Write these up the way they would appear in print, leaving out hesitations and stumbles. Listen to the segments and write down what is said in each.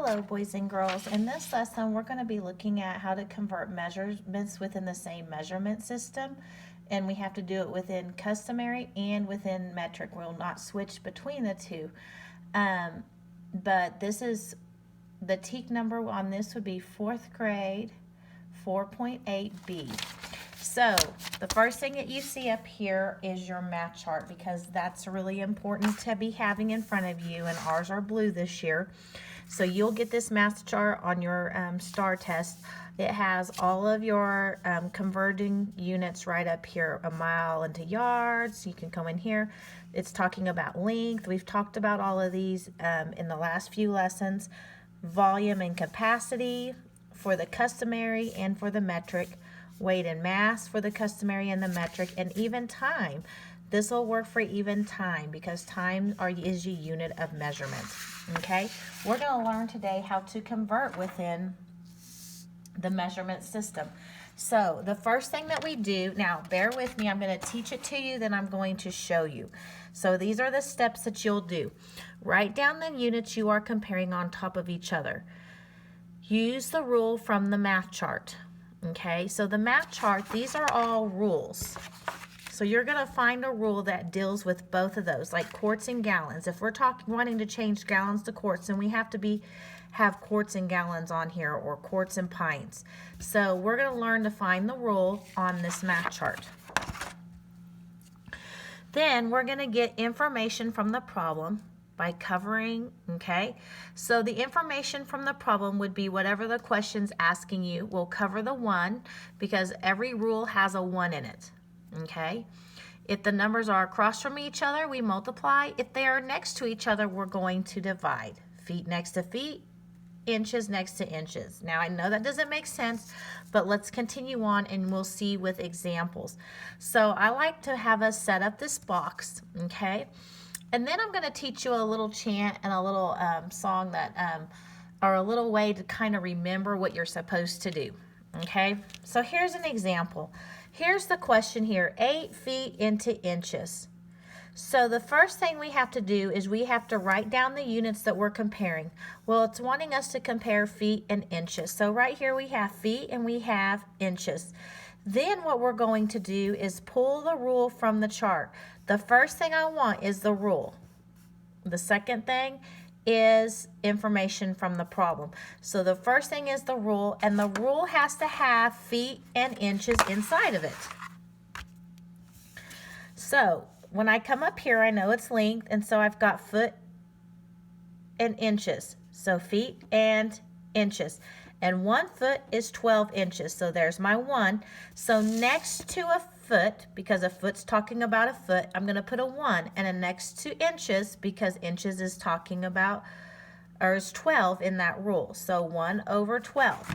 Hello, boys and girls. In this lesson, we're going to be looking at how to convert measurements within the same measurement system. And we have to do it within customary and within metric. We'll not switch between the two. But this is the TEK number on this would be 4th grade 4.8b. So the first thing that you see up here is your math chart, because that's really important to be having in front of you, and ours are blue this year. So you'll get this math chart on your STAR test. It has all of your converting units right up here, a mile into yards. You can come in here. It's talking about length. We've talked about all of these in the last few lessons. Volume and capacity for the customary and for the metric. Weight and mass for the customary and the metric, and even time. This will work for even time because time is your unit of measurement. Okay, we're going to learn today how to convert within the measurement system. So the first thing that we do, now bear with me, I'm going to teach it to you, then I'm going to show you. So these are the steps that you'll do. Write down the units you are comparing on top of each other. Use the rule from the math chart. Okay, so the math chart, these are all rules. So you're going to find a rule that deals with both of those, like quarts and gallons. If we're wanting to change gallons to quarts, then we have to have quarts and gallons on here, or quarts and pints. So we're going to learn to find the rule on this math chart. Then we're going to get information from the problem by covering, okay? So the information from the problem would be whatever the question's asking you. We'll cover the 1 because every rule has a 1 in it, okay? If the numbers are across from each other, we multiply. If they are next to each other, we're going to divide. Feet next to feet, inches next to inches. Now I know that doesn't make sense, but let's continue on and we'll see with examples. So I like to have us set up this box, okay? And then I'm going to teach you a little chant and a little song that are a little way to kind of remember what you're supposed to do. Okay, so here's an example. Here's the question here, 8 feet into inches. So the first thing we have to do is we have to write down the units that we're comparing. Well, it's wanting us to compare feet and inches. So right here we have feet and we have inches. Then what we're going to do is pull the rule from the chart. The first thing I want is the rule. The second thing is information from the problem. So the first thing is the rule, and the rule has to have feet and inches inside of it. So when I come up here, I know it's length, and so I've got foot and inches. So feet and inches. And 1 foot is 12 inches. So there's my 1. So next to a foot, because a foot's talking about a foot, I'm going to put a 1. And a next to inches, because inches is talking about, or is 12 in that rule. So 1 over 12.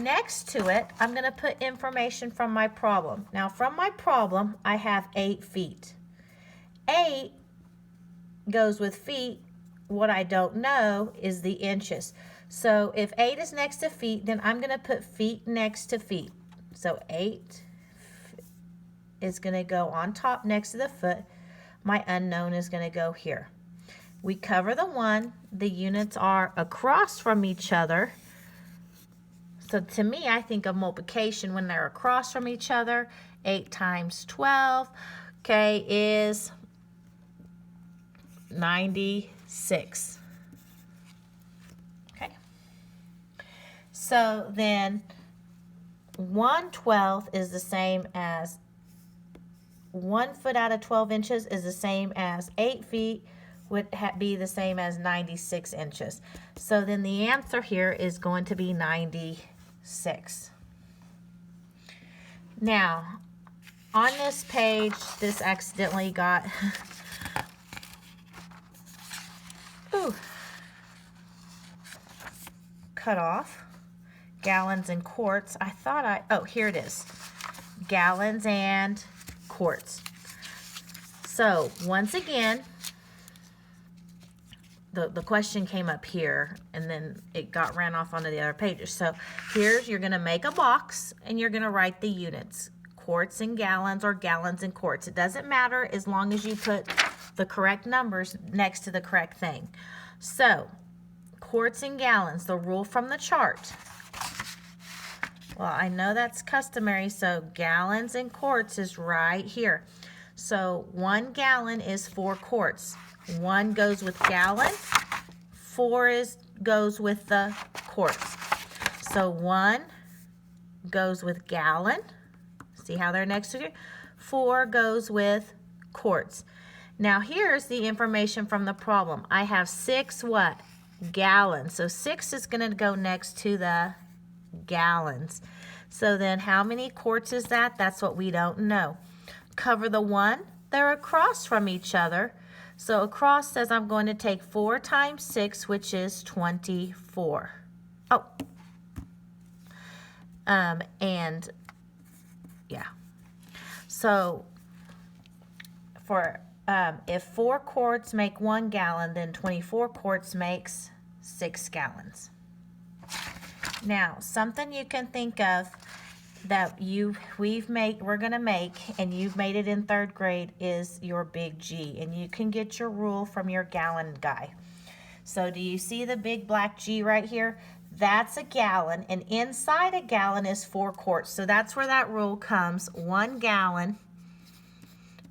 Next to it, I'm going to put information from my problem. Now from my problem, I have 8 feet. 8 goes with feet. What I don't know is the inches. So if 8 is next to feet, then I'm going to put feet next to feet. So 8 is going to go on top next to the foot. My unknown is going to go here. We cover the 1. The units are across from each other. So to me, I think of multiplication when they're across from each other. 8 times 12, okay, is 96. So then 1/12 is the same as 1 foot out of 12 inches is the same as 8 feet would be the same as 96 inches. So then the answer here is going to be 96. Now, on this page, this accidentally got cut off. Gallons and quarts. I thought oh, here it is. Gallons and quarts. So once again, the question came up here and then it ran off onto the other pages. So here's, you're going to make a box and you're going to write the units. Quarts and gallons, or gallons and quarts. It doesn't matter as long as you put the correct numbers next to the correct thing. So quarts and gallons, the rule from the chart. Well, I know that's customary, so gallons and quarts is right here. So 1 gallon is 4 quarts. 1 goes with gallon, 4 goes with the quarts. So 1 goes with gallon. See how they're next to you? 4 goes with quarts. Now here's the information from the problem. I have 6 what? Gallons. So 6 is going to go next to the gallons. So then how many quarts is that? That's what we don't know. Cover the 1. They're across from each other. So across says I'm going to take 4 times 6, which is 24. Oh. And yeah. So for if 4 quarts make 1 gallon, then 24 quarts makes 6 gallons. Now, something you can think of that we're gonna make, and you've made it in 3rd grade, is your big G, and you can get your rule from your gallon guy. So do you see the big black G right here? That's a gallon, and inside a gallon is 4 quarts. So that's where that rule comes. 1 gallon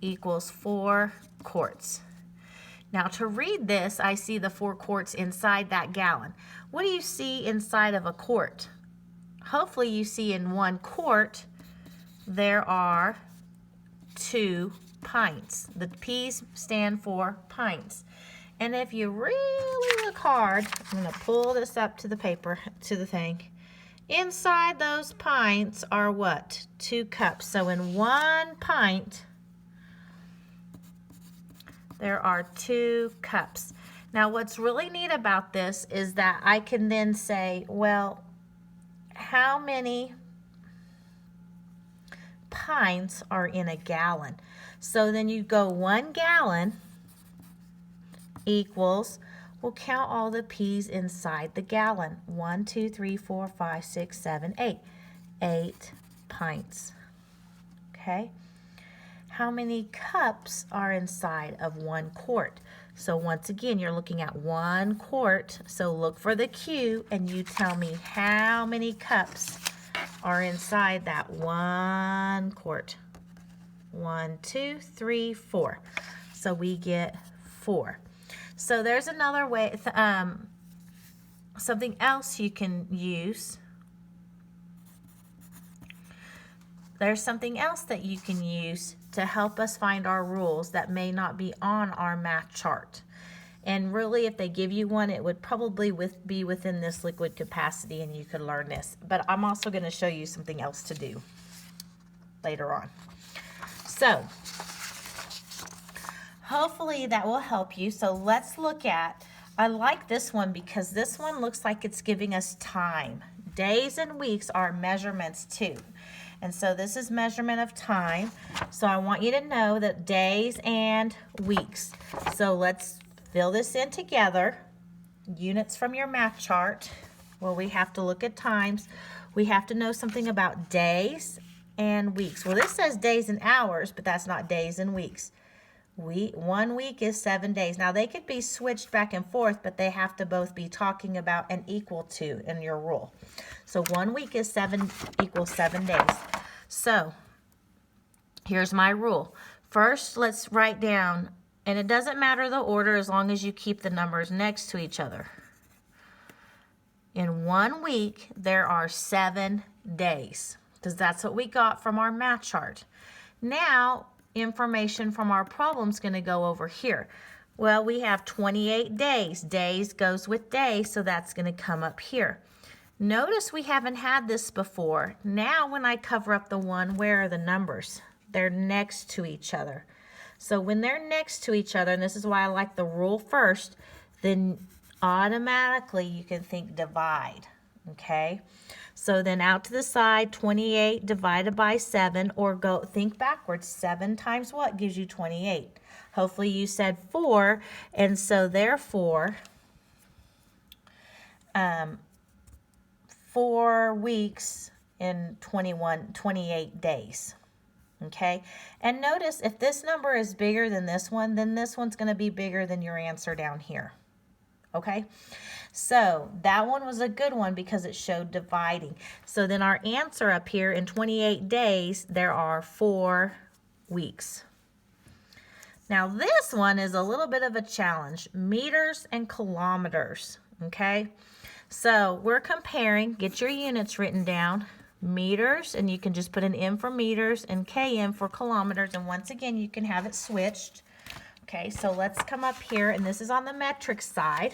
equals 4 quarts. Now to read this, I see the 4 quarts inside that gallon. What do you see inside of a quart? Hopefully you see in 1 quart there are 2 pints. The P's stand for pints. And if you really look hard, I'm going to pull this up to the paper, to the thing. Inside those pints are what? 2 cups. So in 1 pint, there are 2 cups. Now what's really neat about this is that I can then say, well, how many pints are in a gallon? So then you go 1 gallon equals, we'll count all the P's inside the gallon. 1, 2, 3, 4, 5, 6, 7, 8. 8 pints. Okay? How many cups are inside of 1 quart? So once again, you're looking at 1 quart. So look for the Q and you tell me how many cups are inside that 1 quart. 1, 2, 3, 4. So we get 4. So there's another way, something else you can use. There's something else that you can use to help us find our rules that may not be on our math chart. And really, if they give you one, it would probably be within this liquid capacity and you could learn this. But I'm also going to show you something else to do later on. So hopefully that will help you. So let's look at, I like this one because this one looks like it's giving us time. Days and weeks are measurements too. And so this is measurement of time. So I want you to know that days and weeks. So let's fill this in together. Units from your math chart. Well, we have to look at times. We have to know something about days and weeks. Well, this says days and hours, but that's not days and weeks. 1 week is 7 days. Now, they could be switched back and forth, but they have to both be talking about and equal to in your rule. So 1 week is 7 equals 7 days. So here's my rule. First, let's write down, and it doesn't matter the order as long as you keep the numbers next to each other. In 1 week, there are 7 days, because that's what we got from our math chart. Now, information from our problem is going to go over here. Well, we have 28 days. Days goes with day, so that's going to come up here. Notice we haven't had this before. Now when I cover up the 1, where are the numbers? They're next to each other. So when they're next to each other, and this is why I like the rule first, then automatically you can think divide, okay? So then out to the side, 28 divided by 7, or go think backwards. 7 times what gives you 28? Hopefully you said 4, and so therefore 4 weeks in 28 days. Okay, and notice if this number is bigger than this one, then this one's going to be bigger than your answer down here. Okay, So that one was a good one because it showed dividing. So then our answer up here, in 28 days, there are 4 weeks. Now this one is a little bit of a challenge, meters and kilometers, okay? So we're comparing, get your units written down, meters, and you can just put an M for meters and KM for kilometers, and once again, you can have it switched. Okay, so let's come up here, and this is on the metric side.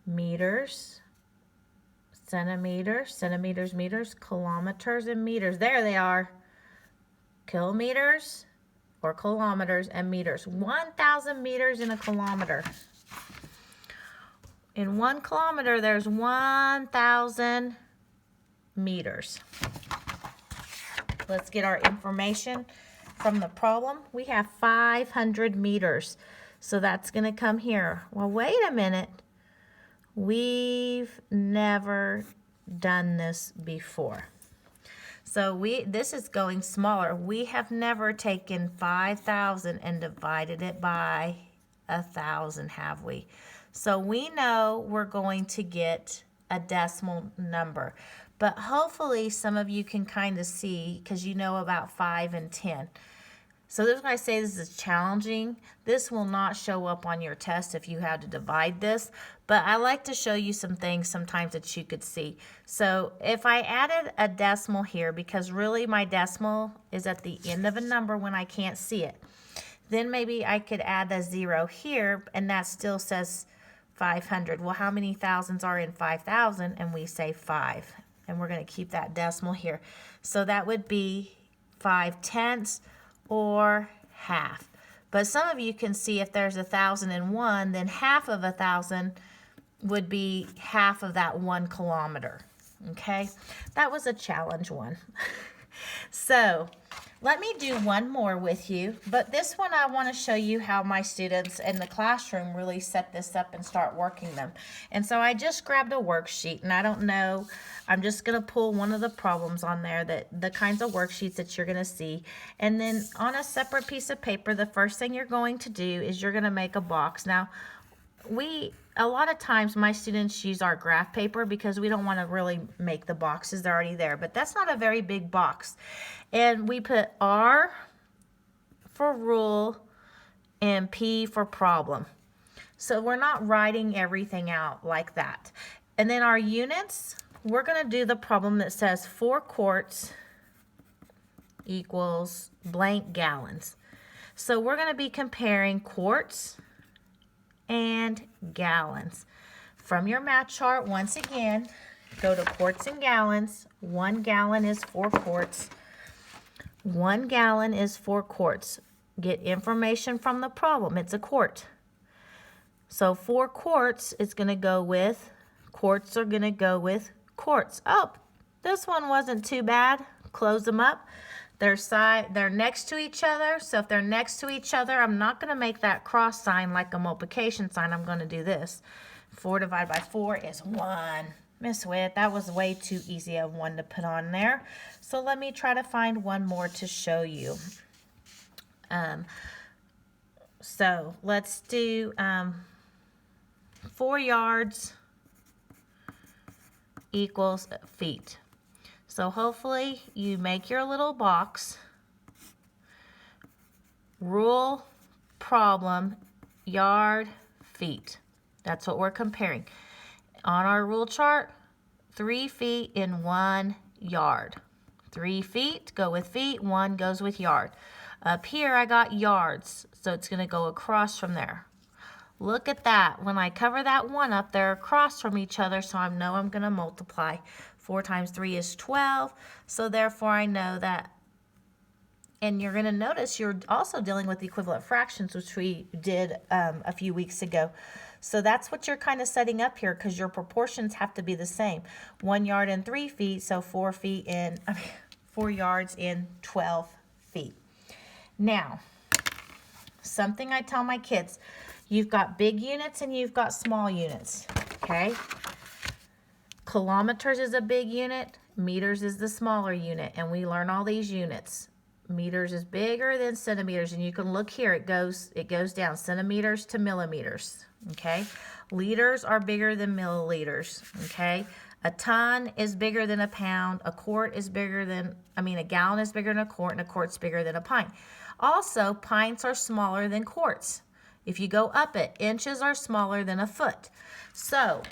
Meters, centimeters, centimeters, meters, kilometers, and meters. There they are. Kilometers, or kilometers, and meters. 1,000 meters in a kilometer. In 1 kilometer, there's 1,000 meters. Let's get our information from the problem. We have 500 meters. So that's going to come here. Well, wait a minute. We've never done this before. So this is going smaller. We have never taken 5,000 and divided it by 1,000, have we? So we know we're going to get a decimal number. But hopefully some of you can kind of see, because you know about 5 and 10. So this is why I say this is challenging. This will not show up on your test if you had to divide this, but I like to show you some things sometimes that you could see. So if I added a decimal here, because really my decimal is at the end of a number when I can't see it, then maybe I could add a 0 here, and that still says 500. Well, how many thousands are in 5,000? And we say 5, and we're going to keep that decimal here. So that would be 5/10 or half. But some of you can see if there's 1,001, then half of 1,000 would be half of that 1 kilometer. Okay, that was a challenge one. So let me do one more with you, but this one I want to show you how my students in the classroom really set this up and start working them. And so I just grabbed a worksheet, and I don't know, I'm just going to pull one of the problems on there, that the kinds of worksheets that you're going to see. And then on a separate piece of paper, the first thing you're going to do is you're going to make a box. Now, a lot of times my students use our graph paper because we don't want to really make the boxes, they're already there, but that's not a very big box. And we put R for rule and P for problem. So we're not writing everything out like that. And then our units, we're going to do the problem that says 4 quarts equals blank gallons. So we're going to be comparing quarts and gallons. From your math chart, once again, go to quarts and gallons. 1 gallon is 4 quarts. 1 gallon is 4 quarts. Get information from the problem. It's a quart. So 4 quarts is going to go with, quarts are going to go with quarts. Oh, this one wasn't too bad. Close them up. They're next to each other, so if they're next to each other, I'm not going to make that cross sign like a multiplication sign. I'm going to do this. 4 divided by 4 is 1. Miss Witt, that was way too easy of one to put on there. So let me try to find one more to show you. So let's do 4 yards equals feet. So hopefully you make your little box, rule, problem, yard, feet. That's what we're comparing. On our rule chart, 3 feet in 1 yard. 3 feet go with feet, 1 goes with yard. Up here I got yards, so it's going to go across from there. Look at that. When I cover that 1 up, they're across from each other, so I know I'm going to multiply. 4 times 3 is 12, so therefore I know that. And you're going to notice you're also dealing with equivalent fractions, which we did a few weeks ago. So that's what you're kind of setting up here, because your proportions have to be the same. 1 yard in 3 feet, so 4 yards in 12 feet. Now, something I tell my kids, you've got big units and you've got small units, okay? Kilometers is a big unit, meters is the smaller unit, and we learn all these units. Meters is bigger than centimeters, and you can look here, it goes down centimeters to millimeters, okay? Liters are bigger than milliliters, okay? A ton is bigger than a pound, a quart is bigger than, a gallon is bigger than a quart, and a quart's bigger than a pint. Also, pints are smaller than quarts. If you go up it, inches are smaller than a foot. So,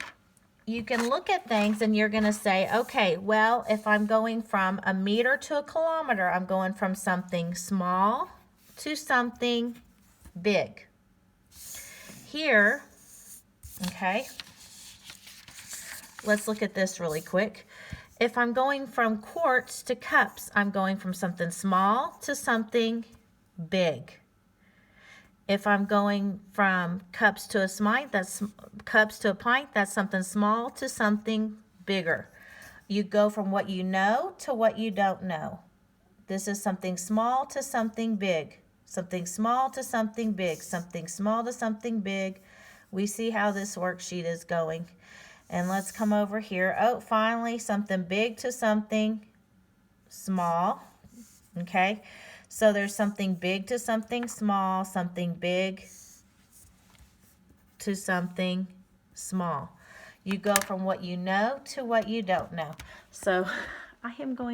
you can look at things and you're going to say, okay, well, if I'm going from a meter to a kilometer, I'm going from something small to something big. Here, okay, let's look at this really quick. If I'm going from quarts to cups, I'm going from something small to something big. If I'm going from cups to a pint, that's something small to something bigger. You go from what you know to what you don't know. This is something small to something big. Something small to something big. Something small to something big. We see how this worksheet is going. And let's come over here. Oh, finally, something big to something small. Okay? So there's something big to something small, something big to something small. You go from what you know to what you don't know. So I am going